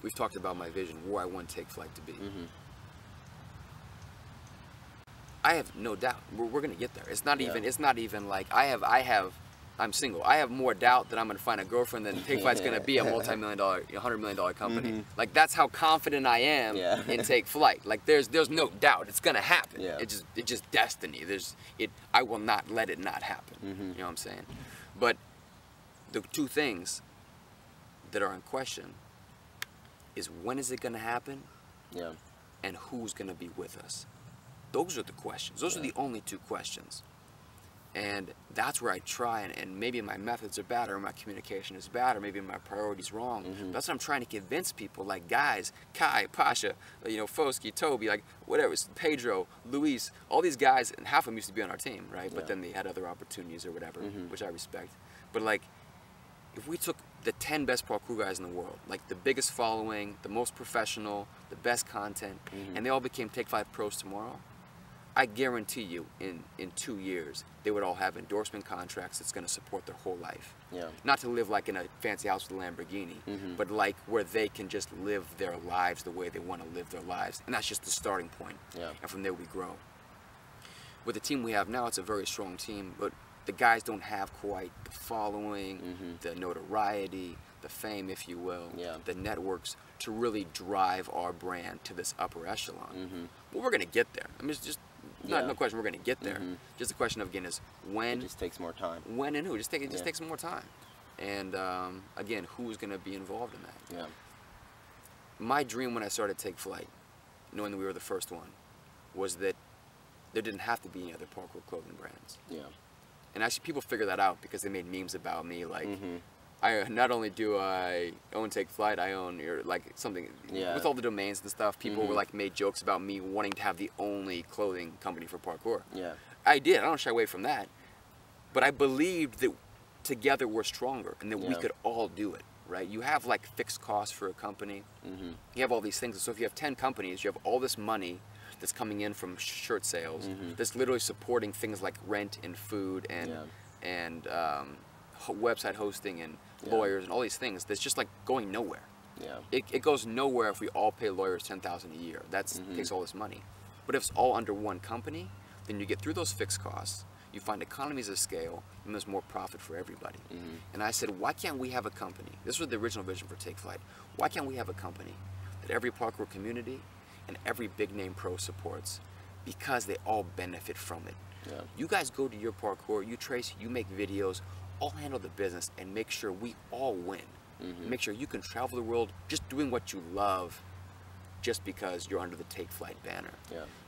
we've talked about my vision, where I want Take Flight to be. I have no doubt we're gonna get there. It's not even like I'm single. I have more doubt that I'm gonna find a girlfriend than Take Flight's gonna be a multi-million-dollar, $100 million company. Like, that's how confident I am in Take Flight. Like, there's no doubt it's gonna happen. It's just destiny. I will not let it not happen. You know what I'm saying? But the two things that are in question is, when is it gonna happen? And who's gonna be with us? Those are the questions. Those are the only two questions. And that's where I try, and maybe my methods are bad, or my communication is bad, or maybe my priorities wrong. But that's what I'm trying to convince people, like guys, Kai, Pasha, Fosky, Toby, like whatever, Pedro, Luis, all these guys, and half of them used to be on our team, right? But then they had other opportunities or whatever, which I respect. But like, if we took the 10 best parkour guys in the world, like the biggest following, the most professional, the best content, and they all became Take Flight pros tomorrow, I guarantee you, in 2 years, they would all have endorsement contracts that's going to support their whole life. Not to live like in a fancy house with a Lamborghini, but like where they can just live their lives the way they want to live their lives. And that's just the starting point. And from there we grow. With the team we have now, it's a very strong team, but the guys don't have quite the following, the notoriety, the fame, if you will, the networks to really drive our brand to this upper echelon. Well, we're going to get there. I mean, it's just no question we're going to get there. Just the question of, again, is when. It just takes more time. When and who. It just takes more time. And again, who's going to be involved in that? My dream when I started Take Flight, knowing that we were the first one, was that there didn't have to be any other parkour clothing brands. And actually, people figure that out because they made memes about me, like, I not only do I own Take Flight, I own something with all the domains and stuff. People were like made jokes about me wanting to have the only clothing company for parkour. I did. I don't shy away from that, but I believed that together we're stronger and that we could all do it. Right? You have like fixed costs for a company. You have all these things. So if you have 10 companies, you have all this money that's coming in from shirt sales. That's literally supporting things like rent and food and website hosting and lawyers and all these things. That's just like going nowhere. It goes nowhere if we all pay lawyers $10,000 a year. That takes all this money. But if it's all under one company, then you get through those fixed costs. You find economies of scale, and there's more profit for everybody. And I said, why can't we have a company? This was the original vision for Take Flight. Why can't we have a company that every parkour community and every big name pro supports, because they all benefit from it? You guys go to your parkour, you trace, you make videos, I'll handle the business and make sure we all win. Make sure you can travel the world just doing what you love, just because you're under the Take Flight banner.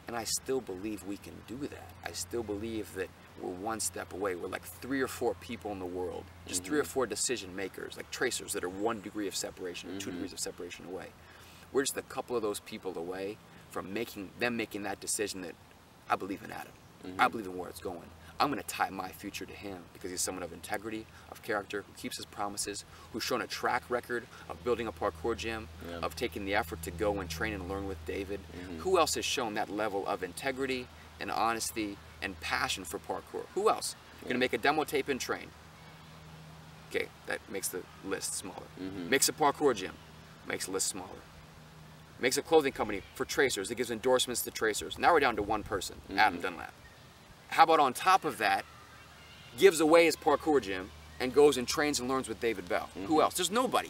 And I still believe we can do that. I still believe that we're one step away. We're like 3 or 4 people in the world, just 3 or 4 decision makers, like Traceurs, that are 1 degree of separation or 2 degrees of separation away. We're just a couple of those people away from making that decision that I believe in Adam. I believe in where it's going. I'm going to tie my future to him because he's someone of integrity, of character, who keeps his promises, who's shown a track record of building a parkour gym, of taking the effort to go and train and learn with David. Who else has shown that level of integrity and honesty and passion for parkour? Who else? You're going to make a demo tape and train. Okay, that makes the list smaller. Makes a parkour gym, makes the list smaller. Makes a clothing company for Traceurs that gives endorsements to Traceurs. Now we're down to 1 person, Adam Dunlap. How about on top of that, gives away his parkour gym and goes and trains and learns with David Bell? Who else? There's nobody.